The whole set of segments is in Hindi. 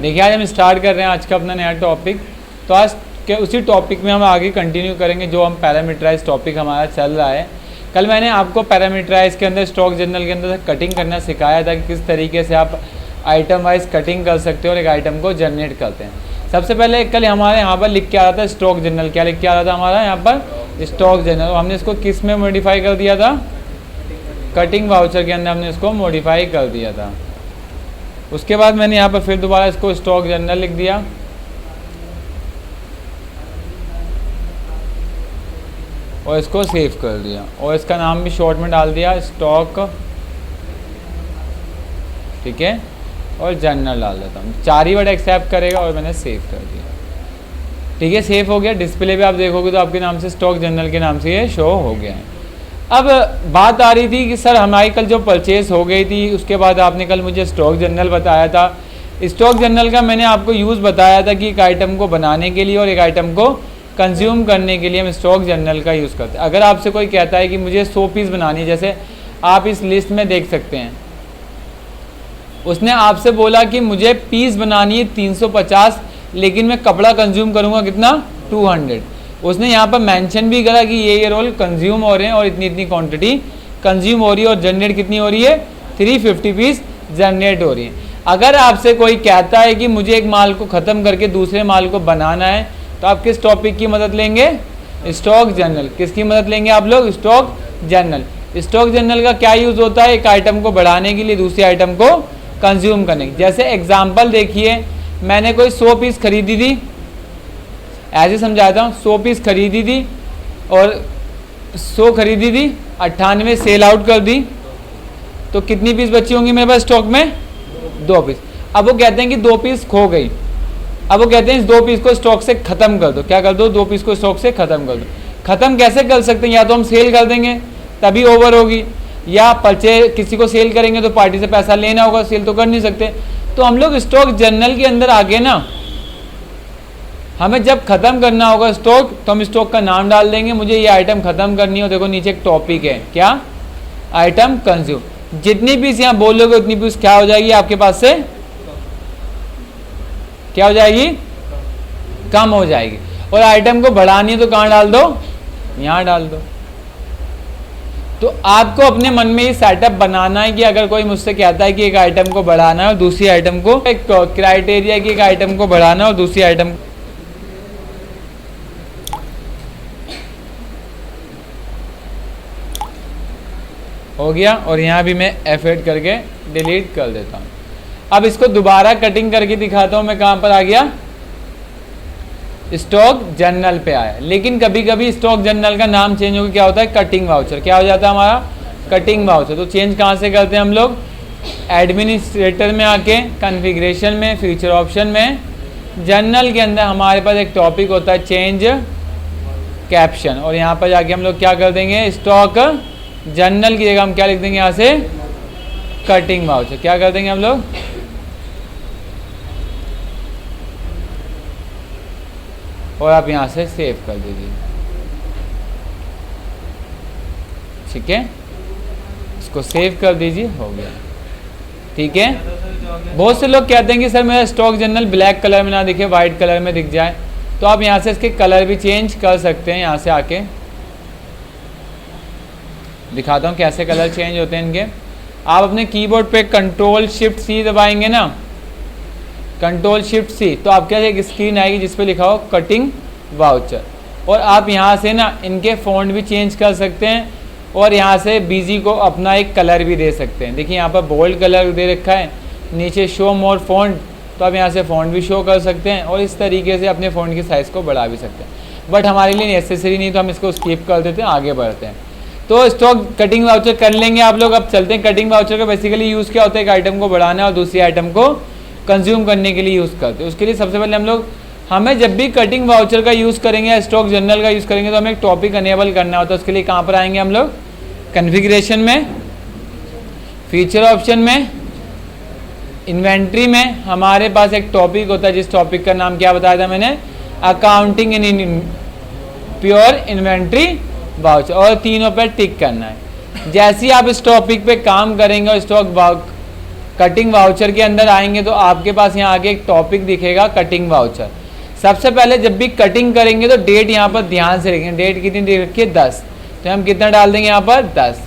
देखिए आज हम स्टार्ट कर रहे हैं आज का अपना नया टॉपिक। तो आज के उसी टॉपिक में हम आगे कंटिन्यू करेंगे जो हम पैरामीटराइज टॉपिक हमारा चल रहा है। कल मैंने आपको पैरामीटराइज के अंदर स्टॉक जनरल के अंदर कटिंग करना सिखाया था कि किस तरीके से आप आइटम वाइज कटिंग कर सकते हो और एक आइटम को जनरेट करते हैं। सबसे पहले कल हमारे यहाँ पर लिख के आ रहा था स्टॉक जनरल। क्या लिख के आ रहा था हमारा यहाँ पर? Stock general. हमने इसको किस में मॉडिफाई कर दिया था? कटिंग वाउचर के अंदर हमने इसको मॉडिफाई कर दिया था। उसके बाद मैंने यहाँ पर फिर दोबारा इसको स्टॉक जनरल लिख दिया और इसको सेव कर दिया और इसका नाम भी शॉर्ट में डाल दिया स्टॉक, ठीक है, और जनरल डाल देता हूँ। 4 ही वर्ड एक्सेप्ट करेगा और मैंने सेव कर दिया, ठीक है। सेव हो गया। डिस्प्ले पे आप देखोगे तो आपके नाम से स्टॉक जनरल के नाम से ये शो हो गया है। अब बात आ रही थी कि सर हमारी कल जो परचेस हो गई थी उसके बाद आपने कल मुझे स्टॉक जनरल बताया था। स्टॉक जनरल का मैंने आपको यूज़ बताया था कि एक आइटम को बनाने के लिए और एक आइटम को कंज्यूम करने के लिए हम स्टॉक जनरल का यूज़ करते हैं। अगर आपसे कोई कहता है कि मुझे 100 पीस बनानी है, जैसे आप इस लिस्ट में देख सकते हैं, उसने आपसे बोला कि मुझे पीस बनानी है 350, लेकिन मैं कपड़ा कंज्यूम करूँगा कितना? 200। उसने यहाँ पर मेंशन भी करा कि ये रोल कंज्यूम हो रहे हैं और इतनी इतनी क्वांटिटी कंज्यूम हो रही है और जनरेट कितनी हो रही है? 350 पीस जनरेट हो रही है। अगर आपसे कोई कहता है कि मुझे एक माल को ख़त्म करके दूसरे माल को बनाना है, तो आप किस टॉपिक की मदद लेंगे? Stock general. किसकी मदद लेंगे आप लोग? Stock general. स्टॉक जनरल का क्या यूज़ होता है? एक आइटम को बढ़ाने के लिए, दूसरे आइटम को कंज्यूम करने के। जैसे एग्जाम्पल देखिए, मैंने कोई 100 पीस खरीदी थी, ऐसे समझाता हूँ। 100 पीस खरीदी थी और 100 खरीदी थी, 98 सेल आउट कर दी, तो कितनी पीस बची होंगी मेरे पास स्टॉक में? 2 पीस। अब वो कहते हैं कि 2 पीस खो गई। अब वो कहते हैं इस 2 पीस को स्टॉक से ख़त्म कर दो। क्या कर दो? 2 पीस को स्टॉक से ख़त्म कर दो। ख़त्म कैसे कर सकते हैं? या तो हम सेल कर देंगे तभी ओवर होगी, या परचेज किसी को सेल करेंगे तो पार्टी से पैसा लेना होगा, सेल तो कर नहीं सकते। तो हम लोग स्टॉक जनरल के अंदर आगे ना, हमें जब ख़त्म करना होगा स्टॉक तो हम स्टॉक का नाम डाल देंगे, मुझे ये आइटम ख़त्म करनी हो। देखो नीचे एक टॉपिक है, क्या? Item consume. जितनी पीस यहाँ बोलोगे उतनी पीस क्या हो जाएगी आपके पास से? क्या हो जाएगी? कम हो जाएगी। और आइटम को बढ़ानी है तो कहाँ डाल दो? यहाँ डाल दो। तो आपको अपने मन में ये सेटअप बनाना है कि अगर कोई मुझसे कहता है कि एक आइटम को बढ़ाना है और दूसरी आइटम को, एक क्राइटेरिया कि एक आइटम को बढ़ाना है और दूसरी आइटम हो गया। और यहाँ भी मैं F8 करके डिलीट कर देता हूँ। अब इसको दोबारा कटिंग करके दिखाता हूँ। मैं कहाँ पर आ गया? स्टॉक जनरल पे आया। लेकिन कभी कभी स्टॉक जनरल का नाम चेंज होकर क्या होता है? Cutting voucher. क्या हो जाता है हमारा? Cutting voucher. तो चेंज कहाँ से करते हैं हम लोग? एडमिनिस्ट्रेटर में आके, कॉन्फ़िगरेशन में, फीचर ऑप्शन में, जनरल के अंदर हमारे पास एक टॉपिक होता है चेंज कैप्शन, और यहाँ पर जाके हम लोग क्या कर देंगे? स्टॉक जनरल की जगह हम क्या लिख देंगे? यहाँ से कटिंग वाउचर। क्या कर देंगे हम लोग? और आप यहाँ से सेव कर दीजिए, ठीक है। इसको सेव कर दीजिए, हो गया, ठीक है। बहुत से लोग कहते हैं कि सर मेरा स्टॉक जनरल ब्लैक कलर में ना दिखे, वाइट कलर में दिख जाए। तो आप यहाँ से इसके कलर भी चेंज कर सकते हैं। यहाँ से आके दिखाता हूँ कैसे कलर चेंज होते हैं इनके। आप अपने कीबोर्ड पे Ctrl+Shift+C दबाएंगे ना, Ctrl+Shift+C, तो आपके पास एक स्क्रीन आएगी जिस पे लिखा हो कटिंग वाउचर। और आप यहाँ से ना इनके फ़ॉन्ट भी चेंज कर सकते हैं और यहाँ से बीजी को अपना एक कलर भी दे सकते हैं। देखिए यहाँ पर बोल्ड कलर दे रखा है, नीचे शो मोर फ़ॉन्ट, तो आप यहाँ से फ़ॉन्ट भी शो कर सकते हैं और इस तरीके से अपने फ़ॉन्ट की साइज़ को बढ़ा भी सकते हैं। बट हमारे लिए नेसेसरी नहीं, तो हम इसको स्किप कर देते हैं, आगे बढ़ते हैं। तो स्टॉक कटिंग वाउचर कर लेंगे आप लोग। अब चलते हैं कटिंग वाउचर का बेसिकली यूज़ क्या होता है? एक आइटम को बढ़ाना और दूसरी आइटम को कंज्यूम करने के लिए यूज़ करते हैं। उसके लिए सबसे पहले हम लोग, हमें जब भी कटिंग वाउचर का यूज़ करेंगे या स्टॉक जनरल का यूज़ करेंगे तो हमें एक टॉपिक अनेबल करना होता है। उसके लिए कहाँ पर आएंगे हम लोग? कॉन्फ़िगरेशन में, फीचर ऑप्शन में, इन्वेंट्री में हमारे पास एक टॉपिक होता है जिस टॉपिक का नाम क्या बताया था मैंने? Accounting in pure inventory voucher. और तीनों पर टिक करना है। जैसे ही आप इस टॉपिक पे काम करेंगे और स्टॉक कटिंग वाउचर के अंदर आएंगे तो आपके पास यहाँ आगे एक टॉपिक दिखेगा कटिंग वाउचर। सबसे पहले जब भी कटिंग करेंगे तो डेट यहाँ पर ध्यान से लिखेंगे, डेट कितनी दे रखी है 10, तो हम कितना डाल देंगे यहाँ पर 10।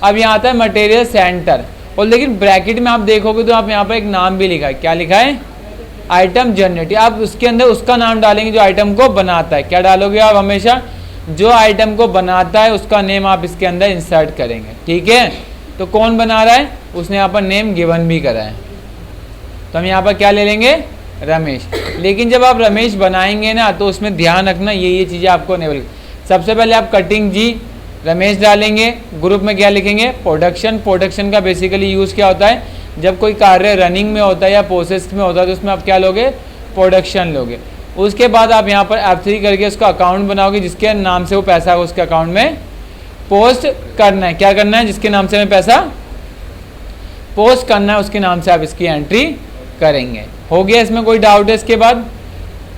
अब यहाँ आता है मटेरियल सेंटर, और लेकिन ब्रैकेट में आप देखोगे तो आप यहाँ पर एक नाम भी लिखा है, क्या लिखा है, आइटम जनरेटर। आप उसके अंदर उसका नाम डालेंगे जो आइटम को बनाता है। क्या डालोगे आप, हमेशा जो आइटम को बनाता है उसका नेम आप इसके अंदर इंसर्ट करेंगे, ठीक है। तो कौन बना रहा है, उसने यहाँ पर नेम गिवन भी करा है, तो हम यहाँ पर क्या ले लेंगे, रमेश। लेकिन जब आप रमेश बनाएंगे ना तो उसमें ध्यान रखना ये चीज़ें आपको अनेबल। सबसे पहले आप कटिंग जी रमेश डालेंगे, ग्रुप में क्या लिखेंगे, प्रोडक्शन। प्रोडक्शन का बेसिकली यूज़ क्या होता है, जब कोई कार्य रनिंग में होता है या प्रोसेस में होता है तो उसमें आप क्या लोगे, प्रोडक्शन लोगे। उसके बाद आप यहाँ पर F3 करके उसका अकाउंट बनाओगे, जिसके नाम से वो पैसा उसके अकाउंट में पोस्ट करना है। क्या करना है, जिसके नाम से हमें पैसा पोस्ट करना है उसके नाम से आप इसकी एंट्री करेंगे। हो गया, इसमें कोई डाउट है? इसके बाद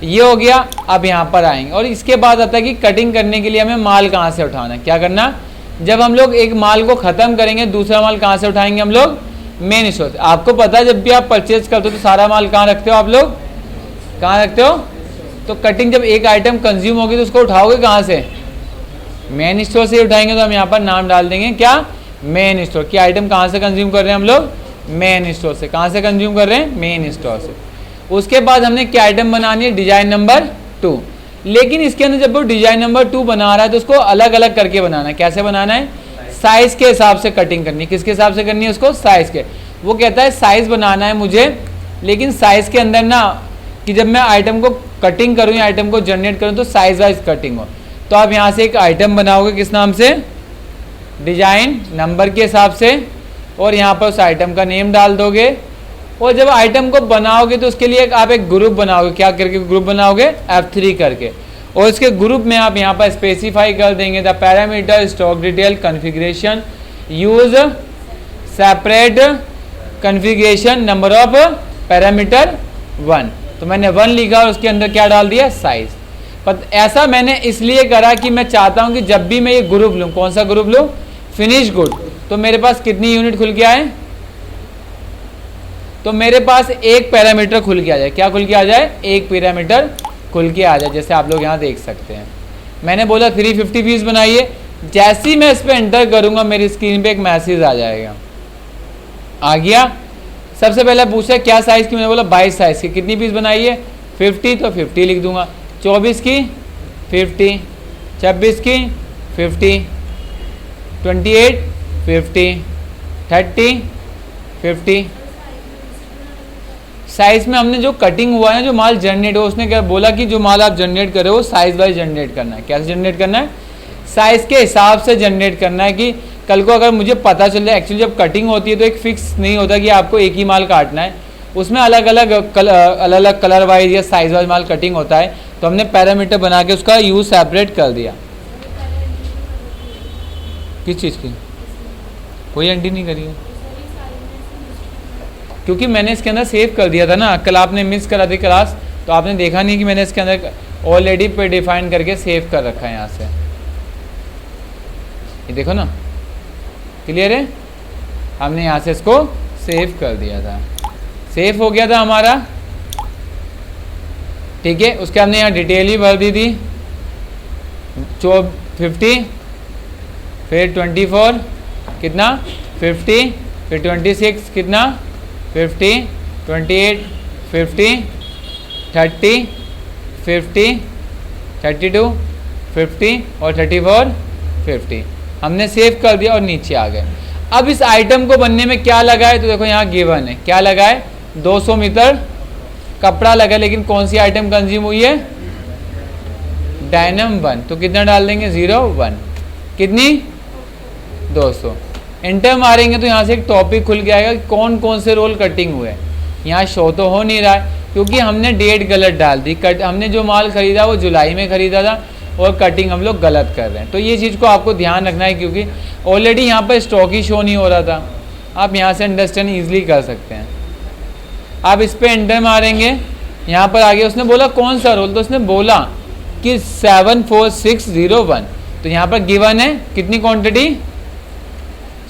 ये हो गया। अब यहाँ पर आएंगे और इसके बाद आता है कि कटिंग करने के लिए हमें माल कहाँ से उठाना है। क्या करना, जब हम लोग एक माल को ख़त्म करेंगे दूसरा माल कहाँ से उठाएंगे हम लोग, मेन स्टोर। आपको पता है जब भी आप परचेज करते हो तो सारा माल कहाँ रखते हो आप लोग, कहाँ रखते हो, तो कटिंग जब एक आइटम कंज्यूम होगी तो उसको उठाओगे कहाँ से, मेन स्टोर से उठाएंगे। तो हम यहाँ पर नाम डाल देंगे क्या, मेन स्टोर। की आइटम कहाँ से कंज्यूम कर रहे हैं हम लोग, मेन स्टोर से। कहाँ से कंज्यूम कर रहे हैं, मेन स्टोर से। उसके बाद हमने क्या आइटम बनानी है, डिजाइन नंबर 2। लेकिन इसके अंदर जब वो डिजाइन नंबर 2 बना रहा है तो उसको अलग अलग करके बनाना है। कैसे बनाना है, साइज के हिसाब से कटिंग करनी है। किसके हिसाब से करनी है उसको, साइज के। वो कहता है साइज बनाना है मुझे, लेकिन साइज के अंदर ना कि जब मैं आइटम को कटिंग करूँ या आइटम को जनरेट करूँ तो साइज वाइज कटिंग हो। तो आप यहाँ से एक आइटम बनाओगे किस नाम से, डिजाइन नंबर के हिसाब से, और यहाँ पर उस आइटम का नेम डाल दोगे। और जब आइटम को बनाओगे तो उसके लिए आप एक ग्रुप बनाओगे। क्या करके ग्रुप बनाओगे, F3 करके। और इसके ग्रुप में आप यहाँ पर स्पेसिफाई कर देंगे the parameter stock detail configuration use separate configuration number of parameter 1। तो मैंने 1 लिखा और उसके अंदर क्या डाल दिया, साइज। पर ऐसा मैंने इसलिए करा कि मैं चाहता हूँ कि जब भी मैं ये ग्रुप लूँ, कौन सा ग्रुप लूँ, फिनिश गुड, तो मेरे पास कितनी यूनिट खुल के आए, तो मेरे पास एक पैरामीटर खुल के आ जाए। क्या खुल के आ जाए, एक पैरामीटर खुल के आ जाए। जैसे आप लोग यहाँ देख सकते हैं, मैंने बोला 350 पीस बनाइए। जैसे ही मैं इस पर एंटर करूँगा मेरी स्क्रीन पे एक मैसेज आ जाएगा। आ गया। सबसे पहले पूछा क्या साइज़ की, मैंने बोला 22 साइज़ की। कितनी पीस बनाइए, 50, तो 50 लिख दूंगा। 24 की 50, 26 की 50, 28 50, 30 50। साइज में हमने जो कटिंग हुआ है, जो माल जनरेट हो, उसने क्या बोला कि जो माल आप जनरेट कर रहे हो साइज वाइज जनरेट करना है। कैसे जनरेट करना है, साइज के हिसाब से जनरेट करना है। कि कल को अगर मुझे पता चल जाए, एक्चुअली जब कटिंग होती है तो एक फिक्स नहीं होता कि आपको एक ही माल काटना है, उसमें अलग अलग कलर वाइज या साइज वाइज माल कटिंग होता है। तो हमने पैरामीटर बना के उसका यूज सेपरेट कर दिया। किस चीज़ की, कोई एंट्री नहीं करी है क्योंकि मैंने इसके अंदर सेव कर दिया था ना। कल आपने मिस करा थी क्लास, तो आपने देखा नहीं कि मैंने इसके अंदर ऑलरेडी पे डिफाइन करके सेव कर रखा है। यहाँ से ये देखो ना, क्लियर है, हमने यहाँ से इसको सेव कर दिया था, सेव हो गया था हमारा, ठीक है। उसके हमने यहाँ डिटेल ही भर दी थी, 50, फिर 24 कितना 50, फिर 26 कितना 50, 28 50, 30 50, 32 50 और 34 50। हमने सेव कर दिया और नीचे आ गए। अब इस आइटम को बनने में क्या लगा है, तो देखो यहाँ गिवन है, क्या लगा है, 200 मीटर कपड़ा लगा। लेकिन कौन सी आइटम कंज्यूम हुई है, डायनम 1। तो कितना डाल देंगे, 0 1, कितनी 200। एंटर मारेंगे तो यहाँ से एक टॉपिक खुल के आएगा कि कौन कौन से रोल कटिंग हुए। यहाँ शो तो हो नहीं रहा है क्योंकि हमने डेट गलत डाल दी। हमने जो माल खरीदा वो जुलाई में खरीदा था और कटिंग हम लोग गलत कर रहे हैं। तो ये चीज़ को आपको ध्यान रखना है क्योंकि ऑलरेडी यहाँ पर स्टॉक ही शो नहीं हो रहा था। आप यहाँ से अंडरस्टैंड ईजिली कर सकते हैं। आप इस पर एंटर मारेंगे, यहाँ पर आगे उसने बोला कौन सा रोल, तो उसने बोला कि 74601। तो यहाँ पर गिवन है कितनी क्वांटिटी,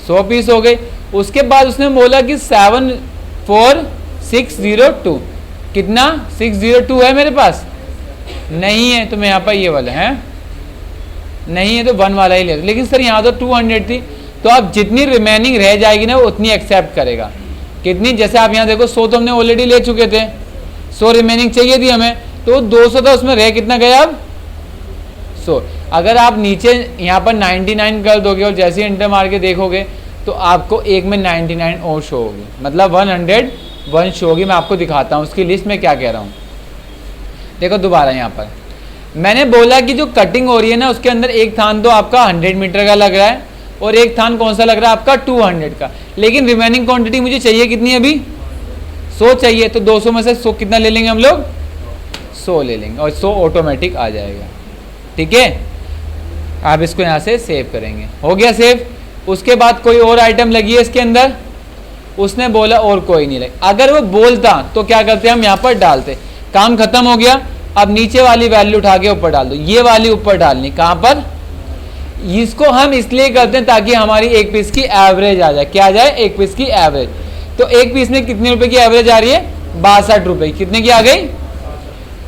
100 पीस हो गई। उसके बाद उसने बोला कि 7 4602 कितना 602 है मेरे पास, नहीं है तो मैं यहाँ पर ये वाला है, नहीं है तो 1 वाला ही ले, लेकिन सर यहाँ तो 200 थी, तो आप जितनी रिमेनिंग रह जाएगी ना उतनी एक्सेप्ट करेगा। कितनी, जैसे आप यहाँ देखो 100 तो हमने ऑलरेडी ले चुके थे, 100 रिमेनिंग चाहिए थी हमें, तो 200 था, उसमें रह कितना गया अब 100। अगर आप नीचे यहाँ पर 99 कर दोगे और जैसे इंटर मार के देखोगे तो आपको एक में 99 और शो होगी, मतलब 101 शो होगी। मैं आपको दिखाता हूँ उसकी लिस्ट में क्या कह रहा हूँ। देखो दोबारा यहाँ पर मैंने बोला कि जो कटिंग हो रही है ना उसके अंदर एक थान तो आपका 100 मीटर का लग रहा है और एक थान कौन सा लग रहा है आपका 200 का, लेकिन रिमेनिंग क्वांटिटी मुझे चाहिए कितनी, अभी 100 चाहिए, तो 200 में से 100 कितना ले लेंगे हम लोग, 100 ले लेंगे और 100 ऑटोमेटिक आ जाएगा। ठीक है, आप इसको यहाँ से सेव करेंगे, हो गया सेव। उसके बाद कोई और आइटम लगी है इसके अंदर, उसने बोला और कोई नहीं लगी। अगर वो बोलता तो क्या करते हम यहाँ पर डालते, काम खत्म हो गया। अब नीचे वाली वैल्यू उठा के ऊपर डाल दो, ये वाली ऊपर डालनी, कहाँ पर, इसको हम इसलिए करते हैं ताकि हमारी एक पीस की एवरेज आ जाए। क्या आ जाए, एक पीस की एवरेज। तो एक पीस में कितने रुपए की एवरेज आ रही है, 62 रुपए। कितने की आ गई,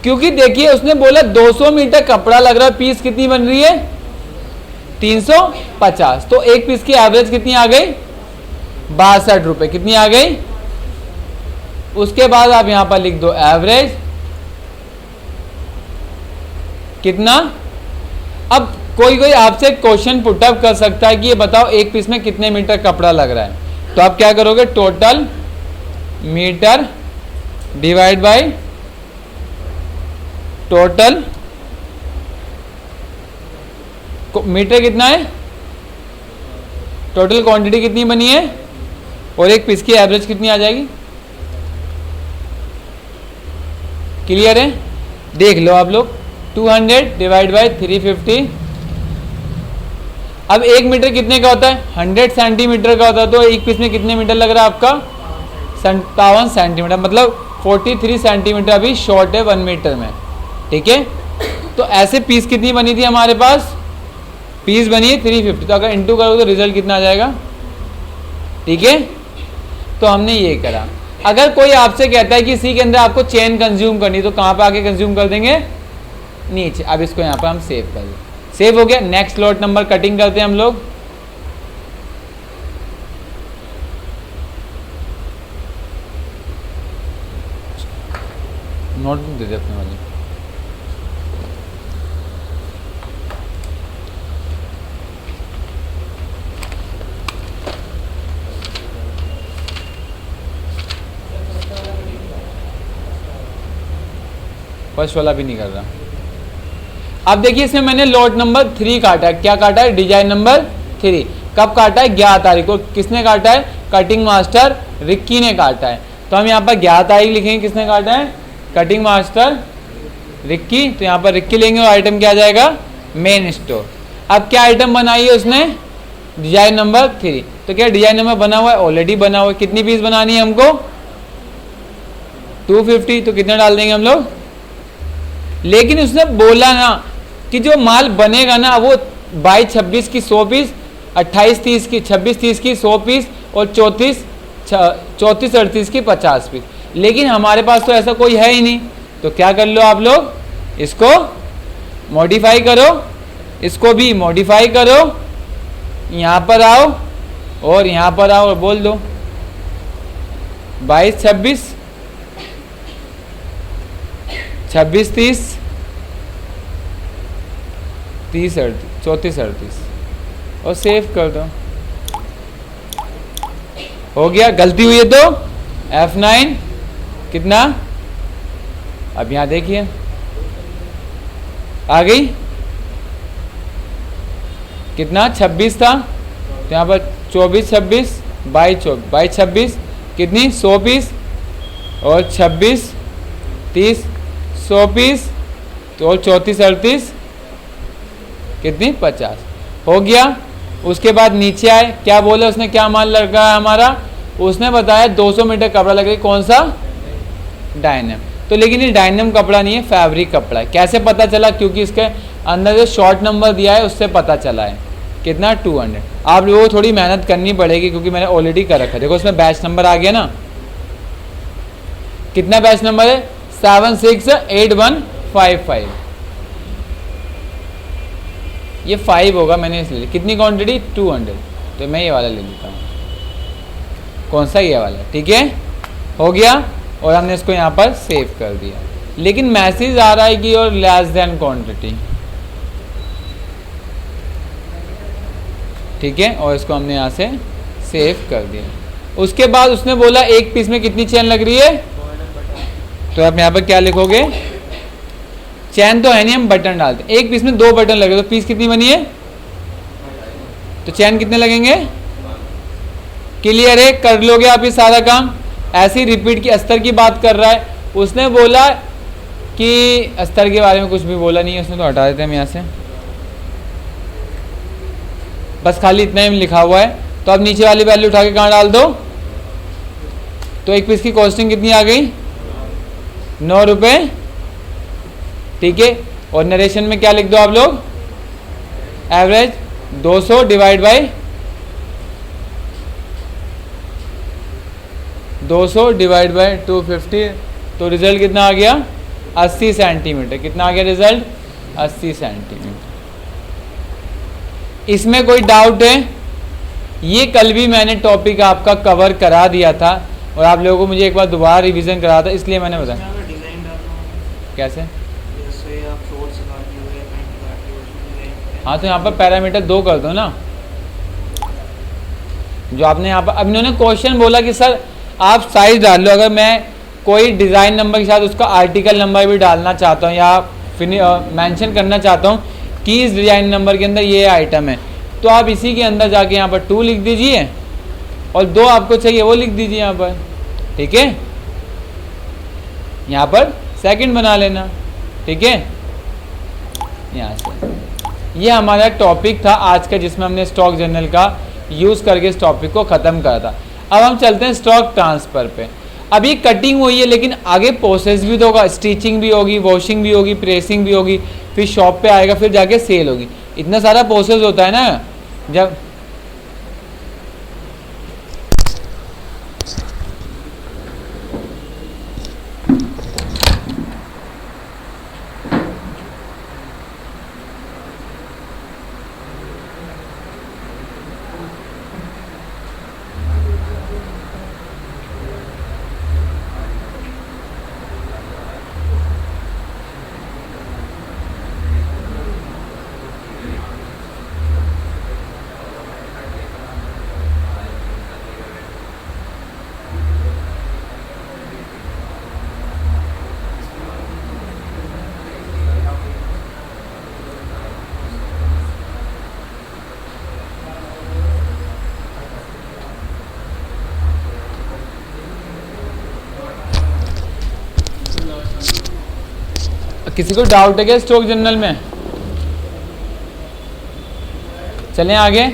क्योंकि देखिए उसने बोला 200 मीटर कपड़ा लग रहा है, पीस कितनी बन रही है 350, तो एक पीस की एवरेज कितनी आ गई, 62 रुपए। कितनी आ गई, उसके बाद आप यहां पर लिख दो एवरेज कितना। अब कोई आपसे क्वेश्चन पुटअप कर सकता है कि ये बताओ एक पीस में कितने मीटर कपड़ा लग रहा है, तो आप क्या करोगे, total metre divide by total metre कितना है, टोटल क्वांटिटी कितनी बनी है और एक पीस की एवरेज कितनी आ जाएगी। क्लियर है, देख लो आप लोग, 200 डिवाइड बाय 350। अब एक मीटर कितने का होता है, 100 सेंटीमीटर का होता है, तो एक पीस में कितने मीटर लग रहा है आपका, 57 सेंटीमीटर, मतलब 43 सेंटीमीटर अभी शॉर्ट है 1 मीटर में। ठीक है, तो ऐसे पीस कितनी बनी थी हमारे पास, पीस बनी है 350, तो अगर इंटू करोगे तो रिजल्ट कितना आ जाएगा। ठीक है, तो हमने ये करा। अगर कोई आपसे कहता है कि इसी के अंदर आपको चेन कंज्यूम करनी, तो कहाँ पे आके कंज्यूम कर देंगे, नीचे। अब इसको यहाँ पर हम सेव कर दें, सेव हो गया। नेक्स्ट लॉट नंबर कटिंग करते हैं हम लोग। नोटबुक दे दे अपने वाली। फर्स्ट वाला भी नहीं कर रहा। अब देखिए इसमें मैंने लॉट नंबर 3 काटा है। क्या काटा है, डिजाइन नंबर 3। कब काटा है, 11 तारीख को। किसने काटा है, कटिंग मास्टर रिक्की ने काटा है। तो हम यहाँ पर 11 तारीख लिखेंगे, किसने काटा है, कटिंग मास्टर रिक्की। तो यहाँ पर रिक्की लेंगे और आइटम क्या आ जाएगा, मेन स्टोर। अब क्या आइटम बनाई है उसने, डिजाइन नंबर 3। तो क्या डिजाइन नंबर बना हुआ है, ऑलरेडी बना हुआ है। कितनी पीस बनानी है हमको, 250। तो कितना डाल देंगे हम लोग, लेकिन उसने बोला ना कि जो माल बनेगा ना वो 22-26 की 100 पीस, 28-30 की, 26-30 की 100 पीस और 34-38 की 50 पीस। लेकिन हमारे पास तो ऐसा कोई है ही नहीं। तो क्या कर लो आप लोग, इसको मॉडिफाई करो, इसको भी मॉडिफाई करो, यहाँ पर आओ और यहाँ पर आओ और बोल दो 22-26, 26-30, 30-38, 34-38 और सेव कर दो। हो गया, गलती हुई है तो F9 कितना, अब यहां देखिए आ गई कितना, 26 था तो यहाँ पर 24-26, 22-26 कितनी 100 पीस और 26-30 100 पीस तो 34-38 कितनी 50 हो गया। उसके बाद नीचे आए, क्या बोले उसने, क्या माल लगा है हमारा, उसने बताया 200 मीटर कपड़ा लगे, कौन सा, डायनम। तो लेकिन ये डायनम कपड़ा नहीं है, फैब्रिक कपड़ा है। कैसे पता चला, क्योंकि इसके अंदर जो शॉर्ट नंबर दिया है उससे पता चला है कितना 200। आप लोगों को थोड़ी मेहनत करनी पड़ेगी क्योंकि मैंने ऑलरेडी कर रखा है। देखो उसमें बैच नंबर आ गया ना, कितना बैच नंबर है? 768155। ये 5 होगा, मैंने इसलिए कितनी क्वांटिटी 200, तो मैं ये वाला ले लेता हूँ। कौन सा? ये वाला। ठीक है, हो गया और हमने इसको यहाँ पर सेव कर दिया। लेकिन मैसेज आ रहा है कि और लेस देन क्वांटिटी। ठीक है, और इसको हमने यहाँ से सेव कर दिया। उसके बाद उसने बोला एक पीस में कितनी चैन लग रही है, तो आप यहाँ पर क्या लिखोगे? चैन तो है नहीं, हम बटन डालते हैं। एक पीस में 2 बटन लगे तो पीस कितनी बनी है? तो चैन कितने लगेंगे? क्लियर है? कर लोगे आप ये सारा काम। ऐसे ही रिपीट की अस्तर की बात कर रहा है। उसने बोला कि अस्तर के बारे में कुछ भी बोला नहीं है उसने, तो हटा देते हैं हम यहाँ से। बस खाली इतना ही लिखा हुआ है। तो अब नीचे वाली वैल्यू उठा के कहाँ डाल दो? तो एक पीस की कॉस्टिंग कितनी आ गई? 9 रुपये। ठीक है, और नरेशन में क्या लिख दो आप लोग? एवरेज 200 डिवाइड बाई 250, तो रिजल्ट कितना आ गया? 80 सेंटीमीटर। कितना आ गया रिजल्ट? 80 सेंटीमीटर। इसमें कोई डाउट है? ये कल भी मैंने टॉपिक आपका कवर करा दिया था और आप लोगों को मुझे एक बार दोबारा रिवीजन करा था, इसलिए मैंने बताया। कैसे? हाँ, तो यहाँ पर पैरामीटर 2 कर दो ना, जो आपने यहाँ पर। अब इन्होंने क्वेश्चन बोला कि सर आप साइज डाल लो। अगर मैं कोई डिज़ाइन नंबर के साथ उसका आर्टिकल नंबर भी डालना चाहता हूँ या मेंशन करना चाहता हूँ कि इस डिज़ाइन नंबर के अंदर ये आइटम है, तो आप इसी के अंदर जाके यहाँ पर 2 लिख दीजिए और 2 आपको चाहिए वो लिख दीजिए यहाँ पर। ठीक है, यहाँ पर सेकंड बना लेना। ठीक है, यहाँ से ये हमारा टॉपिक था आज का, जिसमें हमने स्टॉक जर्नल का यूज़ करके इस टॉपिक को ख़त्म करा था। अब हम चलते हैं स्टॉक ट्रांसफ़र पे। अभी कटिंग हुई है, लेकिन आगे प्रोसेस भी तो होगा, स्टिचिंग भी होगी, वॉशिंग भी होगी, प्रेसिंग भी होगी, फिर शॉप पे आएगा, फिर जाके सेल होगी। इतना सारा प्रोसेस होता है ना। जब किसी को डाउट है क्या स्टॉक जर्नल में? चलें आगे।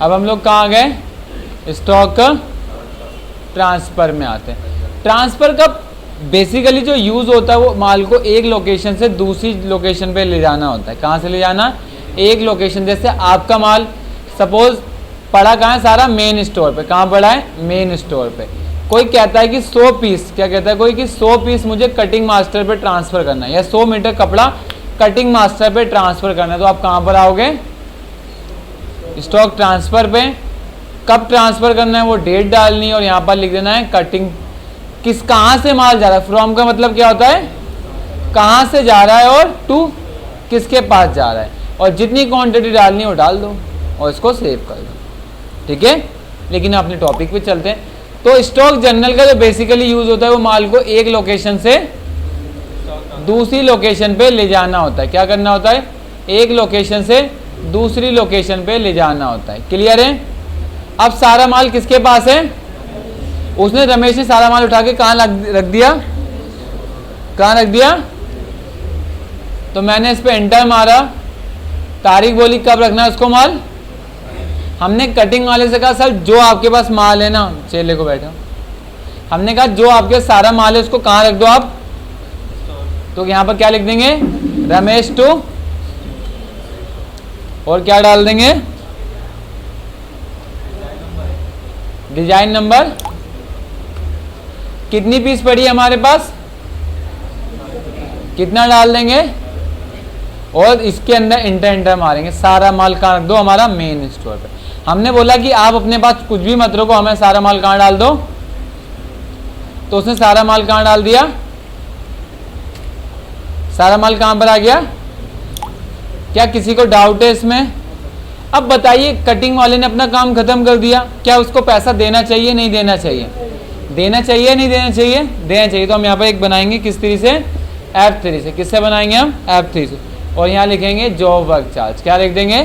अब हम लोग कहाँ आ गए? स्टॉक ट्रांसफ़र में आते हैं। ट्रांसफ़र का बेसिकली जो यूज़ होता है वो माल को एक लोकेशन से दूसरी लोकेशन पे ले जाना होता है। कहाँ से ले जाना? एक लोकेशन। जैसे आपका माल सपोज पड़ा कहाँ है? सारा मेन स्टोर पे। कहाँ पड़ा है? मेन स्टोर पे। कोई कहता है कि 100 पीस, क्या कहता है कोई कि 100 पीस मुझे कटिंग मास्टर पे ट्रांसफ़र करना है, या 100 मीटर कपड़ा कटिंग मास्टर पे ट्रांसफ़र करना है, तो आप कहाँ पर आओगे? स्टॉक ट्रांसफ़र पे। कब ट्रांसफ़र करना है वो डेट डालनी है और यहाँ पर लिख देना है कटिंग। कहाँ से माल जा रहा है? फ्रॉम का मतलब क्या होता है? कहाँ से जा रहा है, और टू किसके पास जा रहा है, और जितनी क्वांटिटी डालनी है वो डाल दो और इसको सेव कर दो। ठीक है, लेकिन अपने टॉपिक पे चलते हैं। तो स्टॉक जर्नल का जो बेसिकली यूज़ होता है वो माल को एक लोकेशन से दूसरी लोकेशन पे ले जाना होता है। क्या करना होता है? एक लोकेशन से दूसरी लोकेशन पे ले जाना होता है। क्लियर है? अब सारा माल किसके पास है? उसने, रमेश ने सारा माल उठा के कहाँ रख दिया? कहाँ रख दिया? तो मैंने इस पर एंटर मारा, तारीख बोली कब रखना है उसको माल। हमने कटिंग वाले से कहा सर जो आपके पास माल है ना, चेले को बैठा, हमने कहा जो आपके सारा माल है उसको कहाँ रख दो आप। तो यहाँ पर क्या लिख देंगे? रमेश टू, और क्या डाल देंगे? Design number. कितनी पीस पड़ी है हमारे पास, कितना डाल देंगे, और इसके अंदर इंटर मारेंगे, सारा माल कहाँ रख दो, हमारा मेन स्टोर पे। हमने बोला कि आप अपने पास कुछ भी मत रखो, हमें सारा माल कहाँ डाल दो, तो उसने सारा माल कहाँ डाल दिया, सारा माल कहाँ पर आ गया। क्या किसी को डाउट है इसमें? अब बताइए, कटिंग वाले ने अपना काम खत्म कर दिया, क्या उसको पैसा देना चाहिए नहीं देना चाहिए? देना चाहिए नहीं देना चाहिए? देना चाहिए। तो हम यहाँ पर एक बनाएंगे किस तरीके से, F3 से। किससे बनाएंगे हम? F3 से। और यहाँ लिखेंगे जॉब वर्क चार्ज, क्या लिख देंगे,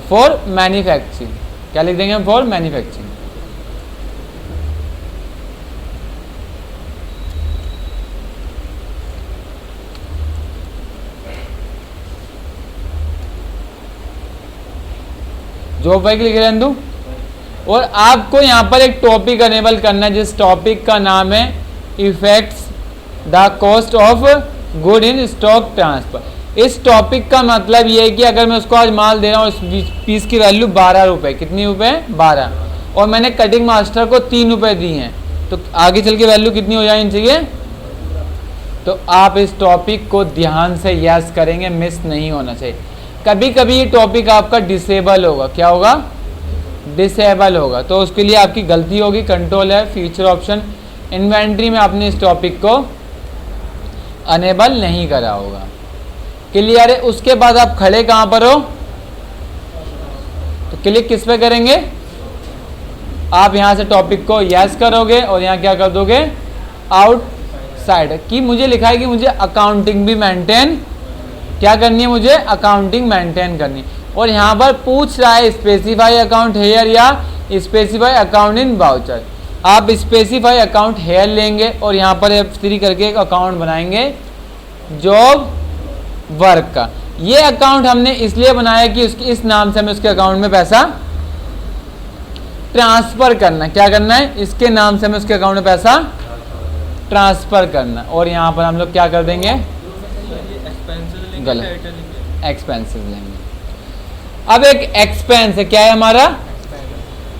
फॉर मैन्युफैक्चरिंग, क्या लिख देंगे हम, फॉर मैन्युफैक्चरिंग। जॉब वर्क लिख रहे हैं। और आपको यहाँ पर एक टॉपिक अनेबल करना है, जिस टॉपिक का नाम है effects the cost of good in stock transfer. इस टॉपिक का मतलब ये है कि अगर मैं उसको आज माल दे रहा हूँ, इस पीस की वैल्यू 12 रुपये, कितनी रुपये, 12, और मैंने कटिंग मास्टर को 3 रुपये दी हैं, तो आगे चल के वैल्यू कितनी हो जानी चाहिए। तो आप इस टॉपिक को ध्यान से यस करेंगे, मिस नहीं होना चाहिए। कभी कभी ये टॉपिक आपका डिसेबल होगा, क्या होगा, डिसेबल होगा, तो उसके लिए आपकी गलती होगी। कंट्रोल है, फीचर ऑप्शन, इन्वेंट्री में आपने इस टॉपिक को अनेबल नहीं करा होगा। क्लियर है? उसके बाद आप खड़े कहाँ पर हो, तो क्लिक किस पे करेंगे, आप यहाँ से टॉपिक को यस करोगे और यहाँ क्या कर दोगे, आउटसाइड की। मुझे लिखा है कि मुझे अकाउंटिंग भी मेंटेन क्या करनी है, मुझे अकाउंटिंग मेंटेन करनी। और यहाँ पर पूछ रहा है स्पेसिफाई अकाउंट हेयर या स्पेसिफाई अकाउंट इन वाउचर। आप स्पेसिफाई अकाउंट हेयर लेंगे और यहाँ पर F3 करके एक अकाउंट बनाएंगे जॉब वर्क का। ये अकाउंट हमने इसलिए बनाया कि उसकी इस नाम से हमें उसके अकाउंट में पैसा ट्रांसफर करना है। क्या करना है, इसके नाम से हमें उसके अकाउंट में पैसा ट्रांसफर करना। और यहाँ पर हम लोग क्या कर देंगे, गलत, एक्सपेंसेस लेंगे। अब एक एक्सपेंस है, क्या है हमारा,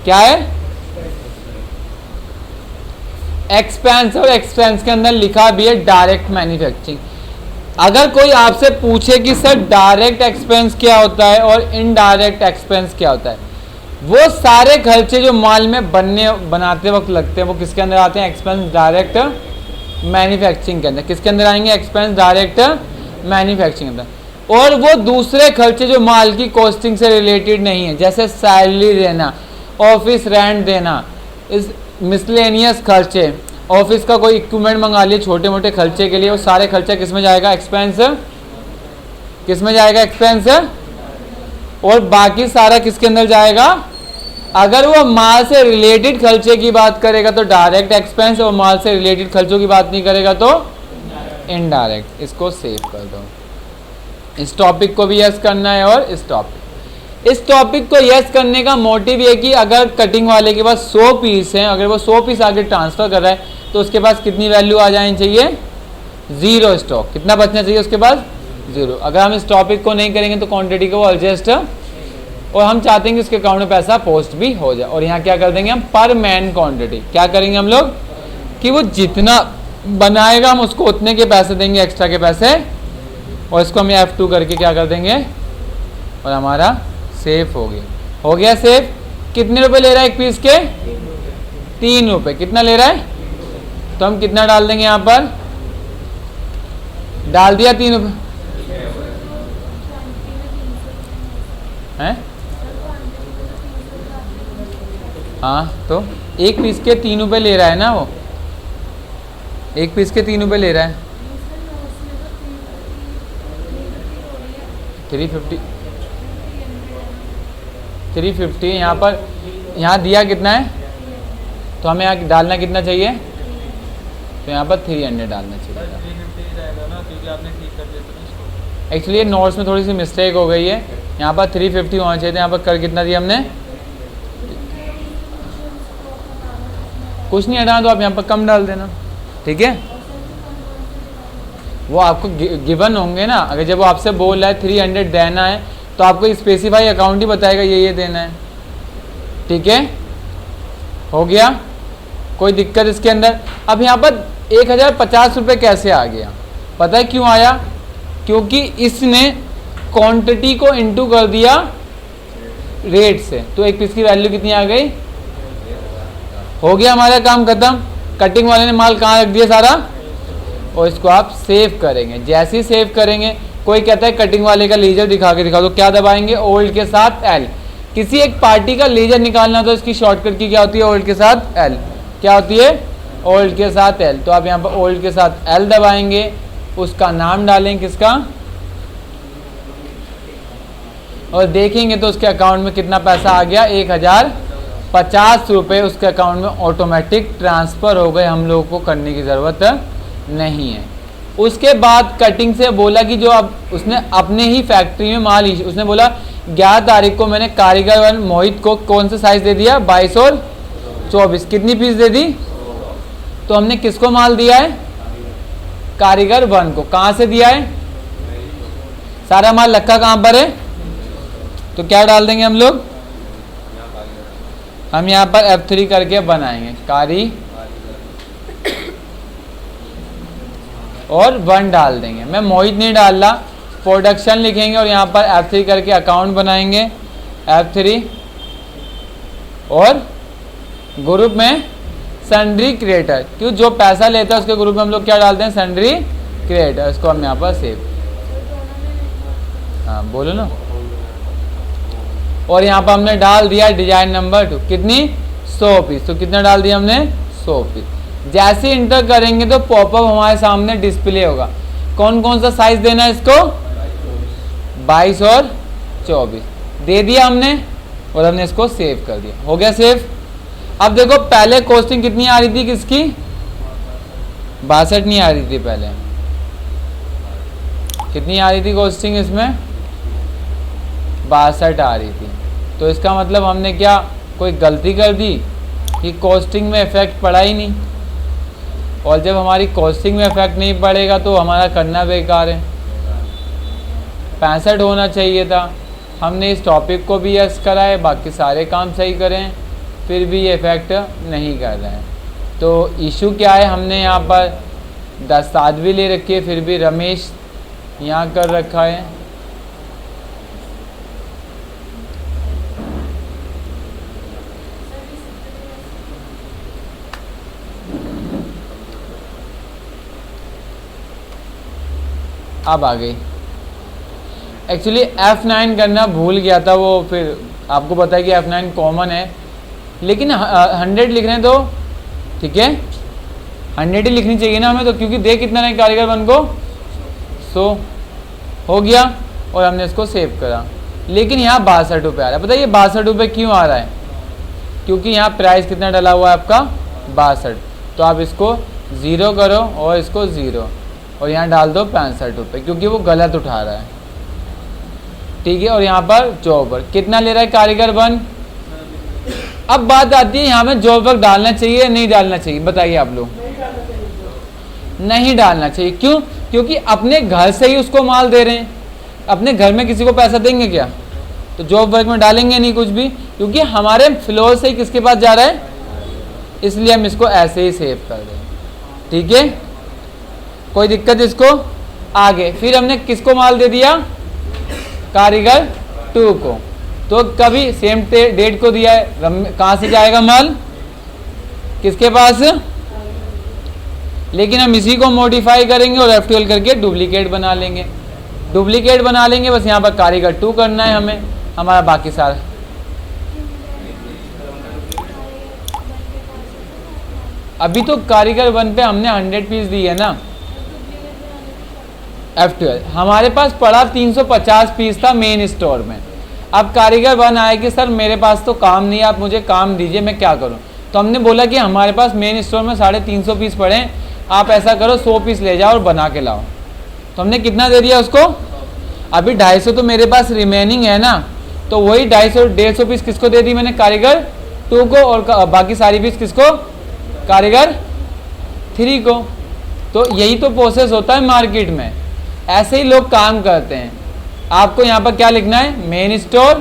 क्या है, एक्सपेंस। और एक्सपेंस के अंदर लिखा भी है डायरेक्ट मैन्युफैक्चरिंग। अगर कोई आपसे पूछे कि सर डायरेक्ट एक्सपेंस क्या होता है और इनडायरेक्ट एक्सपेंस क्या होता है, वो सारे खर्चे जो माल में बनाते वक्त लगते हैं वो किसके अंदर आते हैं, एक्सपेंस डायरेक्ट मैन्युफैक्चरिंग के अंदर। किसके अंदर आएंगे, एक्सपेंस डायरेक्ट मैन्युफैक्चरिंग के अंदर। और वो दूसरे खर्चे जो माल की कॉस्टिंग से रिलेटेड नहीं है, जैसे सैलरी देना, ऑफिस रेंट देना, इस मिसलेनियस खर्चे, ऑफिस का कोई इक्विपमेंट मंगा लिए छोटे मोटे खर्चे के लिए, वो सारे खर्चा किस में जाएगा, एक्सपेंस, किस में जाएगा, एक्सपेंस। और बाकी सारा किसके अंदर जाएगा, अगर वो माल से रिलेटेड खर्चे की बात करेगा तो डायरेक्ट एक्सपेंस, और माल से रिलेटेड खर्चों की बात नहीं करेगा तो इनडायरेक्ट। इसको सेव कर दो। इस टॉपिक को भी यस करना है। और इस टॉपिक को यस करने का मोटिव ये कि अगर कटिंग वाले के पास 100 पीस हैं, अगर वो 100 पीस आगे ट्रांसफर कर रहा है तो उसके पास कितनी वैल्यू आ जानी चाहिए, 0 स्टॉक। कितना बचना चाहिए उसके पास, 0। अगर हम इस टॉपिक को नहीं करेंगे तो क्वांटिटी को एडजस्ट, और हम चाहते हैं कि उसके अकाउंट में पैसा पोस्ट भी हो जाए। और यहाँ क्या कर देंगे हम, पर मैन क्वांटिटी। क्या करेंगे हम लोग कि वो जितना बनाएगा हम उसको उतने के पैसे देंगे, एक्स्ट्रा के पैसे। और इसको हम F2 करके क्या कर देंगे, और हमारा सेफ हो गया सेफ। कितने रुपए ले रहा है एक पीस के, 3 रुपए। कितना ले रहा है, तो हम कितना डाल देंगे, यहाँ पर डाल दिया 3 रुपए है। हाँ, तो एक पीस के 3 रुपए ले रहा है ना, वो एक पीस के 3 रुपए ले रहा है। 350 यहाँ पर, यहाँ दिया कितना है, तो हमें यहाँ डालना कितना चाहिए, तो यहाँ पर 300 डालना चाहिए। एक्चुअली नोट्स में थोड़ी सी मिस्टेक हो गई है, यहाँ पर 350 होना चाहिए था, यहाँ पर कर कितना दिया हमने, कुछ नहीं हटाना, तो आप यहाँ पर कम डाल देना, ठीक है। वो आपको गिवन होंगे ना, अगर जब वो आपसे बोल रहा है 300 देना है तो आपको स्पेसिफाई अकाउंट ही बताएगा ये देना है, ठीक है। हो गया, कोई दिक्कत इसके अंदर। अब यहाँ पर 1050 रुपये कैसे आ गया, पता है क्यों आया? क्योंकि इसने क्वांटिटी को इनटू कर दिया रेट से, तो एक पीस की वैल्यू कितनी आ गई? हो गया हमारा काम खत्म। कटिंग वाले ने माल कहाँ रख दिया सारा, और इसको आप सेव करेंगे। जैसे ही सेव करेंगे, कोई कहता है कटिंग वाले का लेजर दिखा के दिखा दो, क्या दबाएंगे? ओल्ड के साथ एल। किसी एक पार्टी का लेजर निकालना तो इसकी शॉर्टकट की क्या होती है? ओल्ड के साथ एल। क्या होती है? ओल्ड के साथ एल। तो आप यहाँ पर ओल्ड के साथ एल दबाएंगे, उसका नाम डालें किसका, और देखेंगे तो उसके अकाउंट में कितना पैसा आ गया? 1050 रुपये उसके अकाउंट में ऑटोमेटिक ट्रांसफ़र हो गए, हम लोगों को करने की ज़रूरत नहीं है। उसके बाद कटिंग से बोला कि जो अब उसने अपने ही फैक्ट्री में माल, उसने बोला 11 तारीख को मैंने कारीगर मोहित को कौन सा साइज़ दे दिया? 22 और 24। कितनी पीस दे दी? तो हमने किसको माल दिया है? कारीगर 1 को। कहाँ से दिया है? सारा माल रखा कहाँ पर है? तो क्या डाल देंगे हम लोग? हम यहाँ पर F3 करके बनाएंगे कारी और 1 डाल देंगे। मैं मोहित नहीं डाल रहा, प्रोडक्शन लिखेंगे और यहाँ पर F3 करके अकाउंट बनाएंगे F3, और ग्रुप में सन्ड्री क्रिएटर, क्यों जो पैसा लेता है उसके ग्रुप में हम लोग क्या डालते हैं? Sundry creator. इसको हम यहाँ पर सेव, हाँ बोलो ना। और यहाँ पर हमने डाल दिया डिजाइन नंबर 2, कितनी? 100 पीस। तो कितना डाल दिया हमने? 100 पीस। जैसे इंटर करेंगे तो पॉपअप हमारे सामने डिस्प्ले होगा। कौन कौन सा साइज देना है इसको? 22 और 24 दे दिया हमने, और हमने इसको सेव कर दिया। हो गया सेव। अब देखो पहले कॉस्टिंग कितनी आ रही थी किसकी? 62 नहीं आ रही थी पहले, कितनी आ रही थी कॉस्टिंग इसमें? 62 आ रही थी। तो इसका मतलब हमने क्या कोई गलती कर दी कि कॉस्टिंग में इफेक्ट पड़ा ही नहीं, और जब हमारी कॉस्टिंग में इफेक्ट नहीं पड़ेगा तो हमारा करना बेकार है। 65 होना चाहिए था। हमने इस टॉपिक को भी यस करा है, बाकी सारे काम सही करें, फिर भी ये इफेक्ट नहीं कर रहा है। तो इशू क्या है? हमने यहाँ पर 10 भी ले रखी है, फिर भी रमेश यहाँ कर रखा है। अब आ गई। एक्चुअली F9 करना भूल गया था वो, फिर आपको पता है कि F9 कॉमन है, लेकिन 100 लिख रहे हैं तो ठीक है, 100 ही लिखनी चाहिए ना हमें तो, क्योंकि दे कितना है कारीगर 1 को? 100 हो गया, और हमने इसको सेव करा। लेकिन यहाँ 62 रुपये आ रहा है। बताइए 62 रुपये क्यों आ रहा है? क्योंकि यहाँ प्राइस कितना डला हुआ है आपका? 62। तो आप इसको 0 करो और इसको 0, और यहाँ डाल दो 65 रुपये, क्योंकि वो गलत उठा रहा है। ठीक है, और यहाँ पर जॉब वर्क कितना ले रहा है कारीगर 1? अब बात आती है यहाँ में जॉब वर्क डालना चाहिए या नहीं डालना चाहिए? बताइए आप लोग। नहीं डालना चाहिए। क्यों? क्योंकि अपने घर से ही उसको माल दे रहे हैं, अपने घर में किसी को पैसा देंगे क्या? तो जॉब वर्क में डालेंगे नहीं कुछ भी, क्योंकि हमारे फ्लोर से ही किसके पास जा रहा है, इसलिए हम इसको ऐसे ही सेव कर दें। ठीक है, कोई दिक्कत इसको? आगे फिर हमने किसको माल दे दिया? कारीगर 2 को। तो कभी सेम डेट को दिया है, कहाँ से जाएगा माल? किसके पास? लेकिन हम इसी को मॉडिफाई करेंगे और F12 करके डुप्लीकेट बना लेंगे। डुप्लीकेट बना लेंगे, बस यहाँ पर कारीगर 2 करना है हमें, हमारा बाकी सारा। अभी तो कारीगर 1 पे हमने 100 पीस दी है ना। F12 हमारे पास पड़ा 350 पीस था मेन स्टोर में। अब कारीगर 1 आया कि सर मेरे पास तो काम नहीं है, आप मुझे काम दीजिए, मैं क्या करूं? तो हमने बोला कि हमारे पास मेन स्टोर में 350 पीस पड़े हैं, आप ऐसा करो 100 पीस ले जाओ और बना के लाओ। तो हमने कितना दे दिया उसको? अभी 250 तो मेरे पास रिमेनिंग है ना, तो वही 150 पीस किसको दे दी मैंने? कारीगर 2 को, और बाकी सारी पीस किसको? कारीगर 3 को। तो यही तो प्रोसेस होता है मार्केट में, ऐसे ही लोग काम करते हैं। आपको यहाँ पर क्या लिखना है? मेन स्टोर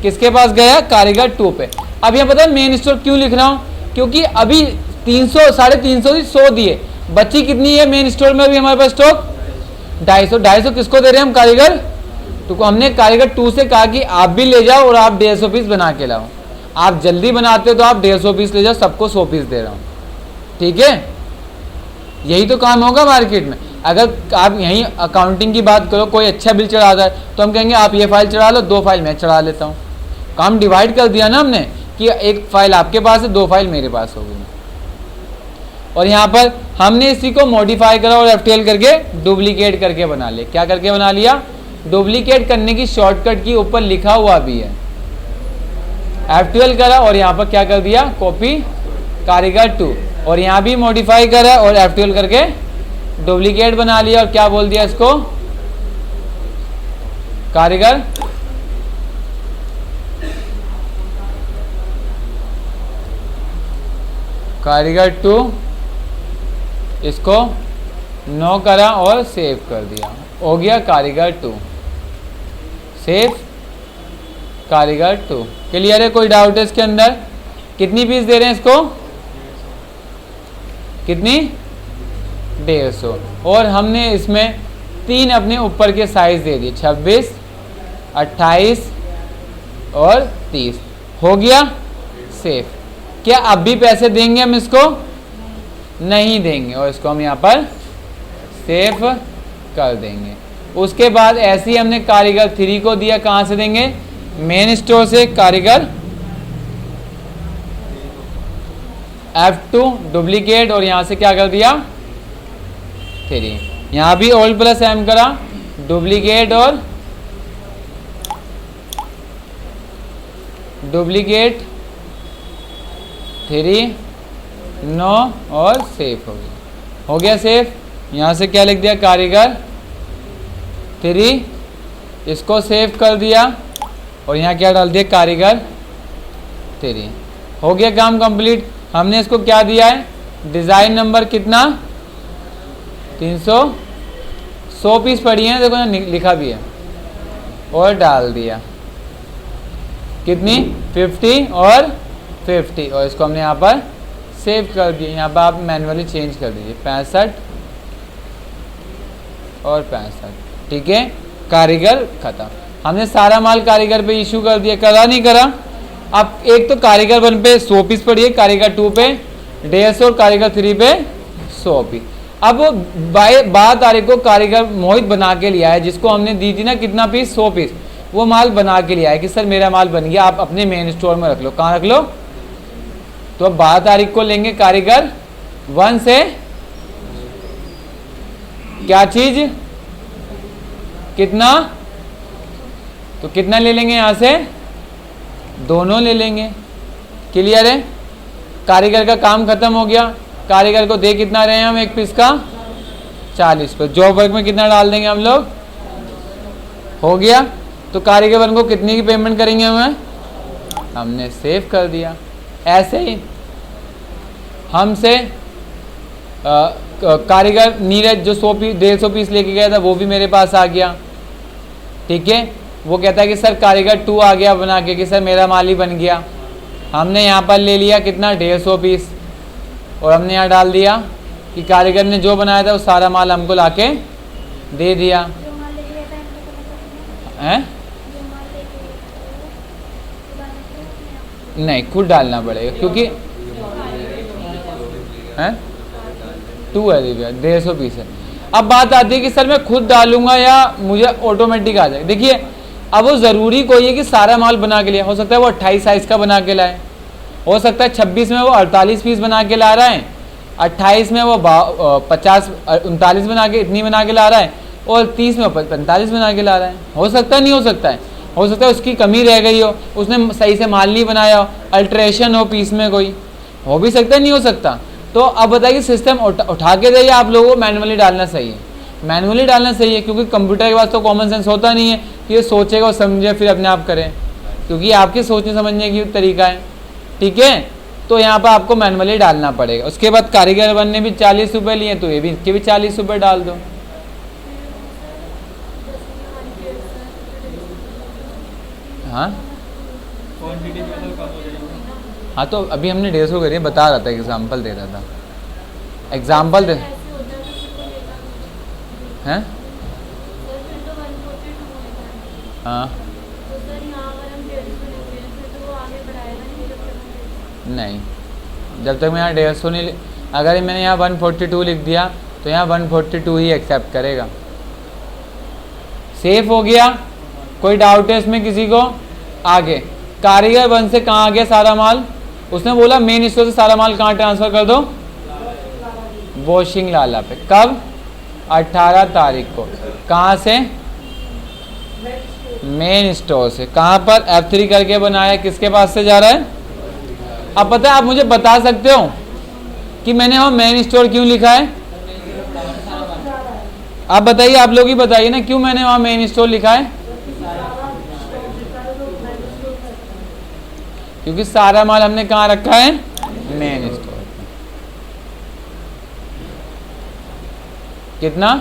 किसके पास गया? कारीगर 2 पे। अब यहाँ पता है मेन स्टोर क्यों लिख रहा हूँ? क्योंकि अभी 300 350 थी, 100 दिए, बची कितनी है मेन स्टोर में अभी हमारे पास स्टॉक 250 किसको दे रहे हैं हम कारीगर, तो हमने कारीगर 2 से कहा कि आप भी ले जाओ और आप 150 पीस बना के लाओ, आप जल्दी बनाते हो तो आप 150 पीस ले जाओ, सबको 100 पीस दे रहा हूँ, ठीक है। यही तो काम होगा मार्केट में। अगर आप यहीं अकाउंटिंग की बात करो, कोई अच्छा बिल चढ़ाता है तो हम कहेंगे आप ये फाइल चढ़ा लो, 2 फाइल मैं चढ़ा लेता हूँ, काम डिवाइड कर दिया ना हमने कि एक फाइल आपके पास है, 2 फाइल मेरे पास होगी। और यहाँ पर हमने इसी को मॉडिफाई करा और एफटीएल करके डुप्लीकेट करके बना लिया। क्या करके बना लिया, डुप्लीकेट करने की शॉर्टकट की ऊपर लिखा हुआ भी है, एफटीएल करा और यहाँ पर क्या कर दिया, कॉपी कारीगर 2, और यहाँ भी मॉडिफाई करा और एफटीएल करके डुप्लीकेट बना लिया और क्या बोल दिया इसको, कारीगर कारीगर 2, इसको नो करा और सेव कर दिया, हो गया कारीगर 2, सेव कारीगर 2। क्लियर है, कोई डाउट है इसके अंदर? कितनी पीस दे रहे हैं इसको, कितनी 150, और हमने इसमें 3 अपने ऊपर के साइज दे दिए, 26, 28 और 30, हो गया सेव। क्या अब भी पैसे देंगे हम इसको, नहीं देंगे, और इसको हम यहाँ पर सेव कर देंगे। उसके बाद ऐसे ही हमने कारीगर 3 को दिया, कहाँ से देंगे, मेन स्टोर से, कारीगर F2 डुप्लीकेट और यहाँ से क्या कर दिया 3, यहाँ भी ओल्ड प्लस एम करा, डुप्लीकेट और डुप्लीकेट 3, 9 और सेव हो गया सेव। यहाँ से क्या लिख दिया, कारीगर 3, इसको सेव कर दिया और यहाँ क्या डाल दिया, कारीगर 3, हो गया काम कंप्लीट। हमने इसको क्या दिया है, डिज़ाइन नंबर कितना 300, 100 पीस पड़ी है, देखो ना लिखा भी है, और डाल दिया कितनी 50 और 50, और इसको हमने यहाँ पर सेव कर दिया। यहाँ पर आप मैन्युअली चेंज कर दीजिए, 65 और 65, ठीक है, कारीगर खत्म। हमने सारा माल कारीगर पे इशू कर दिया, करा नहीं करा। अब एक तो कारीगर 1 पे 100 पीस पड़ी है, कारीगर 2 पे 150 और कारीगर 3 पे 100 पीस। अब 12 तारीख को कारीगर मोहित बना के लिया है, जिसको हमने दी थी ना कितना पीस, 100 पीस, वो माल बना के लिया है कि सर मेरा माल बन गया, आप अपने मेन स्टोर में रख लो। कहाँ रख लो, तो अब 12 तारीख को लेंगे कारीगर 1 से क्या चीज, कितना, तो कितना ले लेंगे, यहाँ से दोनों ले लेंगे। क्लियर है, कारीगर का काम खत्म हो गया। कारीगर को दे कितना रहे हैं हम, एक पीस का 40 पर, जॉब वर्क में कितना डाल देंगे हम लोग, हो गया। तो कारीगर 1 को कितनी की पेमेंट करेंगे हमें, हमने सेव कर दिया। ऐसे ही हमसे कारीगर नीरज जो 150 पीस लेके गया था, वो भी मेरे पास आ गया, ठीक है। वो कहता है कि सर कारीगर 2 आ गया बना के, कि सर मेरा माल ही बन गया। हमने यहाँ पर ले लिया कितना 150 पीस, और हमने यहाँ डाल दिया कि कारीगर ने जो बनाया था वो सारा माल हमको लाके दे दिया हैं। नहीं, खुद डालना पड़ेगा, क्योंकि हैं 2 है दिव्या, 150 पीस है। अब बात आती है कि सर मैं खुद डालूंगा या मुझे ऑटोमेटिक आ जाए। देखिए, अब वो ज़रूरी कोई है कि सारा माल बना के लिया, हो सकता है वो 28 साइज़ का बना के लाए, हो सकता है 26 में वो 48 पीस बना के ला रहा है, 28 में वो 39 बना के इतनी बना के ला रहा है, और 30 में 45 बना के ला रहा है। हो सकता है, नहीं हो सकता है, हो सकता है उसकी कमी रह गई हो, उसने सही से माल नहीं बनाया हो, अल्ट्रेशन हो पीस में कोई, हो भी सकता है, नहीं हो सकता। तो अब बताइए सिस्टम उठा के दे या आप लोगों को मैनुअली डालना सही है, मैनुअली डालना सही है, क्योंकि कंप्यूटर के पास तो कॉमन सेंस होता नहीं है कि ये सोचेगा और समझे फिर अपने आप करें, क्योंकि आपके सोचने समझने की तरीका है, ठीक है। तो यहाँ पर आपको मैनुअली डालना पड़ेगा। उसके बाद कारीगर 1 ने भी 40 रुपये लिए, तो ये भी इसके भी 40 रुपये डाल दो। हाँ हाँ तो अभी हमने 150 करी है, बता रहा था, एग्जाम्पल दे रहा था, एग्जाम्पल दे हैं। हाँ नहीं, जब तक मैं यहाँ 150 नहीं, अगर मैंने यहाँ 142 लिख दिया तो यहाँ 142 ही एक्सेप्ट करेगा। सेफ हो गया, कोई डाउट है इसमें किसी को? आगे कारीगर 1 से कहाँ आ गया सारा माल? उसने बोला मेन स्टोर से सारा माल कहाँ ट्रांसफ़र कर दो? वॉशिंग लाला पे। कब? 18 तारीख को। कहाँ से? मेन स्टोर से। कहाँ पर? F3 करके बनाया, किसके पास से जा रहा है? अब पता है, आप मुझे बता सकते हो कि मैंने वहाँ मेन स्टोर क्यों लिखा है? आप बताइए, आप लोग ही बताइए ना, क्यों मैंने वहाँ मेन स्टोर लिखा है? क्योंकि सारा माल हमने कहाँ रखा है? मेन स्टोर पे। कितना?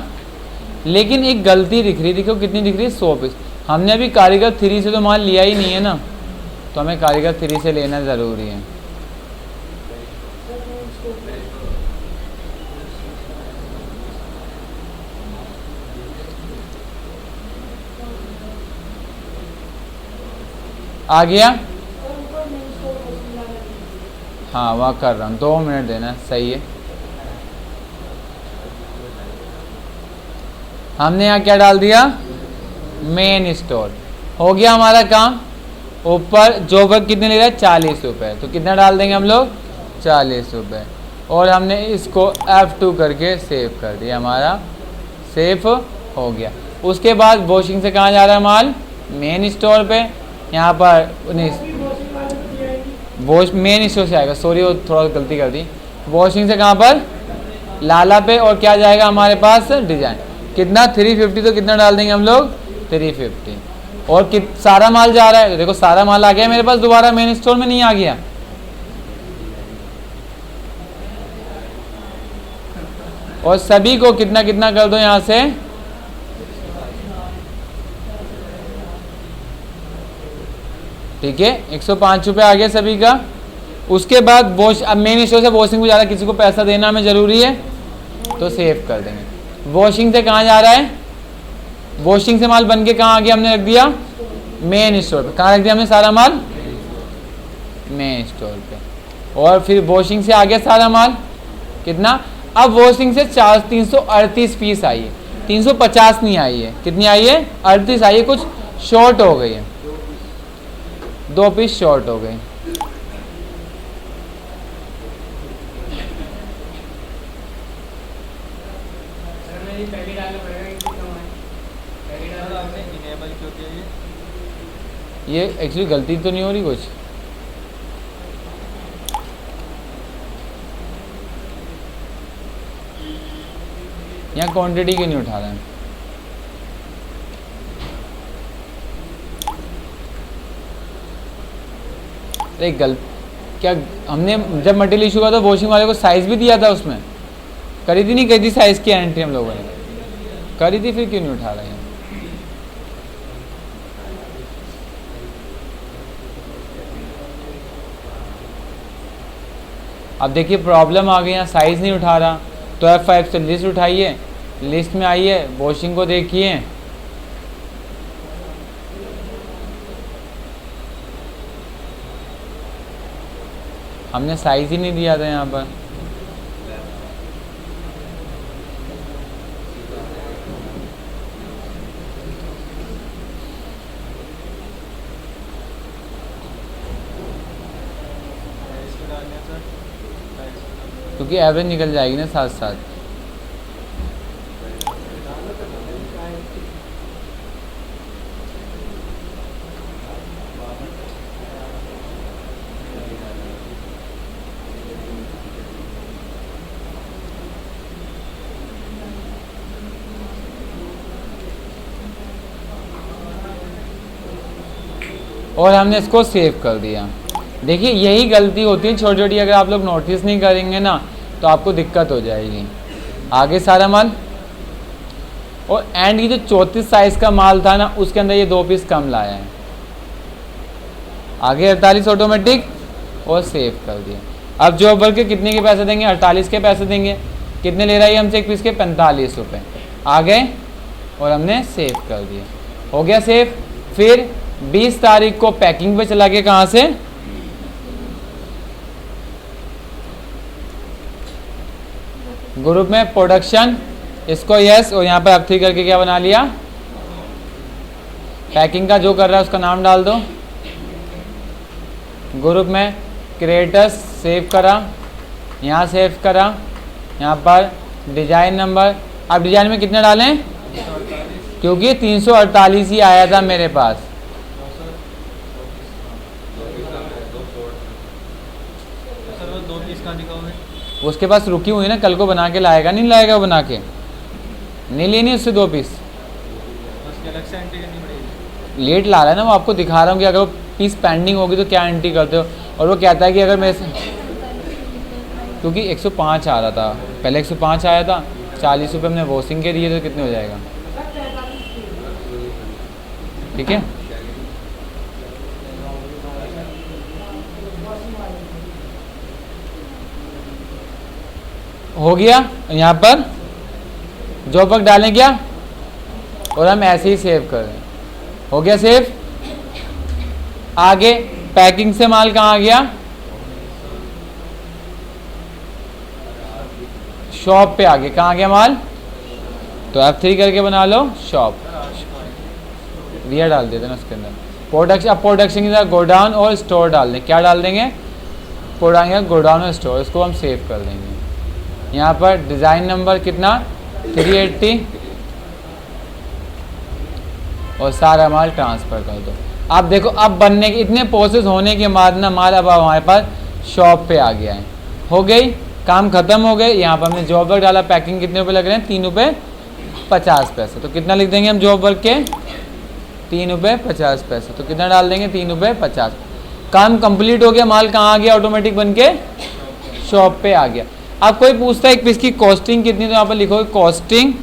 लेकिन एक गलती दिख रही, देखो कितनी दिख रही है, 100 पीस। हमने अभी कारीगर 3 से तो माल लिया ही नहीं है ना, तो हमें कारीगर 3 से लेना ज़रूरी है। आ गया? हाँ वहाँ कर रहा हूँ, 2 मिनट देना, सही है। हमने यहाँ क्या डाल दिया? Main store. हो गया हमारा काम। ऊपर जो वर्क कितने ले रहा है? 40 रुपये, तो कितना डाल देंगे हम लोग? 40 रुपये। और हमने इसको F2 करके सेव कर दिया, हमारा सेव हो गया। उसके बाद वॉशिंग से कहाँ जा रहा है माल? मेन स्टोर पे। यहाँ पर वॉश मेन स्टोर से आएगा, सॉरी वो थोड़ा गलती कर दी। वॉशिंग से कहाँ पर? लाला पे। और क्या जाएगा हमारे पास? डिजाइन। कितना? 350, तो कितना डाल देंगे हम लोग? 350। और सारा माल जा रहा है, तो देखो सारा माल आ गया मेरे पास, दोबारा मेन स्टोर में नहीं आ गया। और सभी को कितना कितना कर दो यहाँ से? ठीक है, 105 रुपये आ गया सभी का। उसके बाद वॉश, अब मेन स्टोर से वॉशिंग में जा रहा है, किसी को पैसा देना हमें ज़रूरी है, तो सेव कर देंगे। वॉशिंग से कहाँ जा रहा है? वॉशिंग से माल बन के कहाँ आ गया? हमने रख दिया मेन स्टोर पे। कहाँ रख दिया हमने सारा माल? मेन स्टोर पे। और फिर वॉशिंग से आ गया सारा माल, कितना? अब वॉशिंग से 338 पीस आई है, 350 नहीं आई है। कितनी आई है? 38 आई है, कुछ शॉर्ट हो गई है, 2 पीस शॉर्ट हो गए। ये एक्चुअली गलती तो नहीं हो रही कुछ? यहाँ क्वांटिटी क्यों नहीं उठा रहे हैं? अरे क्या हमने जब मटेरियल इशू हुआ था वॉशिंग वाले को साइज़ भी दिया था, उसमें करी थी नहीं करी थी साइज़ की एंट्री हम लोगों ने करी थी, फिर क्यों नहीं उठा रहे हैं? अब देखिए प्रॉब्लम आ गई, यहाँ साइज़ नहीं उठा रहा, तो F5 से लिस्ट उठाइए, लिस्ट में आइए, वॉशिंग को देखिए, हमने साइज़ ही नहीं दिया था यहाँ पर। क्योंकि एवरेज निकल जाएगी ना साथ साथ। और हमने इसको सेव कर दिया। देखिए यही गलती होती है छोटी छोटी, अगर आप लोग नोटिस नहीं करेंगे ना तो आपको दिक्कत हो जाएगी। आगे सारा माल, और एंड की जो 34 साइज का माल था ना उसके अंदर ये 2 पीस कम लाया है। आगे 48 ऑटोमेटिक, और सेव कर दिया। अब जॉब वर्क के कितने के पैसे देंगे, 48 के पैसे देंगे। कितने ले रहा है हमसे एक पीस के, 45 रुपये आ गए और हमने सेव कर दिया, हो गया सेव। फिर 20 तारीख को पैकिंग पे चला के, कहाँ से, ग्रुप में प्रोडक्शन, इसको यस, और यहाँ पर F3 करके क्या बना लिया, पैकिंग का जो कर रहा है उसका नाम डाल दो। ग्रुप में क्रिएटर्स सेव करा, यहाँ सेव करा, यहाँ पर डिजाइन नंबर। अब डिजाइन में कितने डालें, क्योंकि 348 ही आया था मेरे पास। उसके पास रुकी हुई ना, कल को बना के लाएगा, नहीं लाएगा वो बना के, नहीं लेनी उससे 2 पीस। लेट ला रहा है ना वो, आपको दिखा रहा हूँ कि अगर वो पीस पेंडिंग होगी तो क्या एंट्री करते हो। और वो कहता है कि अगर मैं, क्योंकि 105 आ रहा था पहले, 105 आया था, 40 रुपये हमने वॉशिंग के दिए तो कितने हो जाएगा, ठीक है। हो गया, यहाँ पर जॉब वर्क डालें क्या, और हम ऐसे ही सेव कर रहे हैं, हो गया सेव। आगे पैकिंग से माल कहाँ आ गया, शॉप पे आ गया, कहाँ आ गया माल, तो F3 करके बना लो शॉप, रिया डाल देते ना उसके अंदर। प्रोडक्शन, अब प्रोडक्शन की तरह गोडाउन और स्टोर डाल दें, क्या डाल देंगे, प्रोडक्शन गोडाउन और स्टोर, इसको हम सेव कर देंगे। यहाँ पर डिज़ाइन नंबर कितना, 380, और सारा माल ट्रांसफ़र कर दो। अब देखो, अब बनने के इतने प्रोसेस होने के बाद ना माल अब हमारे पास शॉप पे आ गया है, हो गई, काम ख़त्म हो गए। यहाँ पर हमने जॉब वर्क डाला, पैकिंग कितने रुपए लग रहे हैं, 3 रुपये 50 पैसे, तो कितना लिख देंगे हम जॉब वर्क के, 3 रुपये 50 पैसे, तो कितना डाल देंगे, 3 रुपये 50। काम कंप्लीट हो गया, माल कहाँ आ गया, ऑटोमेटिक बन के शॉप पे आ गया। अब कोई पूछता है एक पीस की कॉस्टिंग कितनी, तो यहाँ पर लिखोगे costing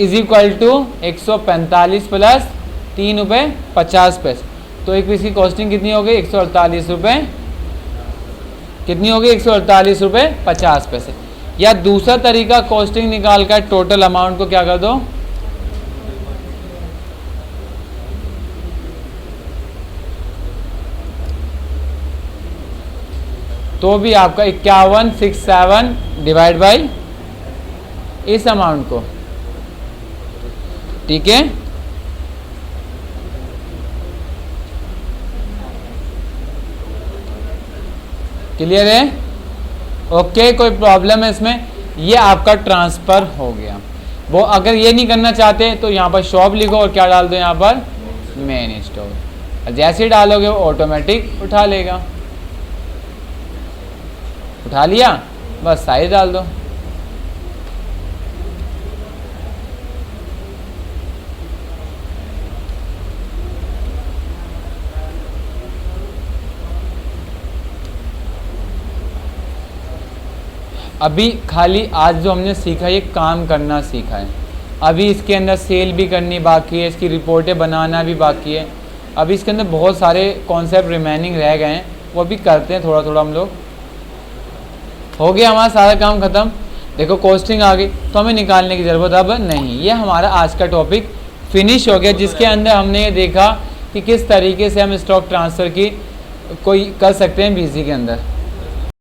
is equal to 145 plus 3 रुपये 50 पैसे, तो एक पीस की कॉस्टिंग कितनी हो गई, 148 रुपये, कितनी हो गई, 148 रुपये 50 पैसे। या दूसरा तरीका कॉस्टिंग निकाल कर टोटल अमाउंट को क्या कर दो, तो भी आपका 5167 डिवाइड बाई इस अमाउंट को, ठीक है। क्लियर है, ओके, कोई प्रॉब्लम है इसमें, ये आपका ट्रांसफ़र हो गया। वो अगर ये नहीं करना चाहते तो यहाँ पर शॉप लिखो और क्या डाल दो, यहाँ पर मेन स्टोर, जैसे ही डालोगे वो ऑटोमेटिक उठा लेगा, उठा लिया, बस साइज डाल दो। अभी खाली आज जो हमने सीखा ये काम करना सीखा है, अभी इसके अंदर सेल भी करनी बाकी है, इसकी रिपोर्टें बनाना भी बाकी है, अभी इसके अंदर बहुत सारे कॉन्सेप्ट रिमेनिंग रह गए हैं, वो भी करते हैं थोड़ा थोड़ा हम लोग। हो गया हमारा सारा काम ख़त्म। देखो कॉस्टिंग आ गई तो हमें निकालने की ज़रूरत अब नहीं, ये हमारा आज का टॉपिक फिनिश हो गया, जिसके अंदर हमने ये देखा कि किस तरीके से हम स्टॉक ट्रांसफ़र की कोई कर सकते हैं BC के अंदर।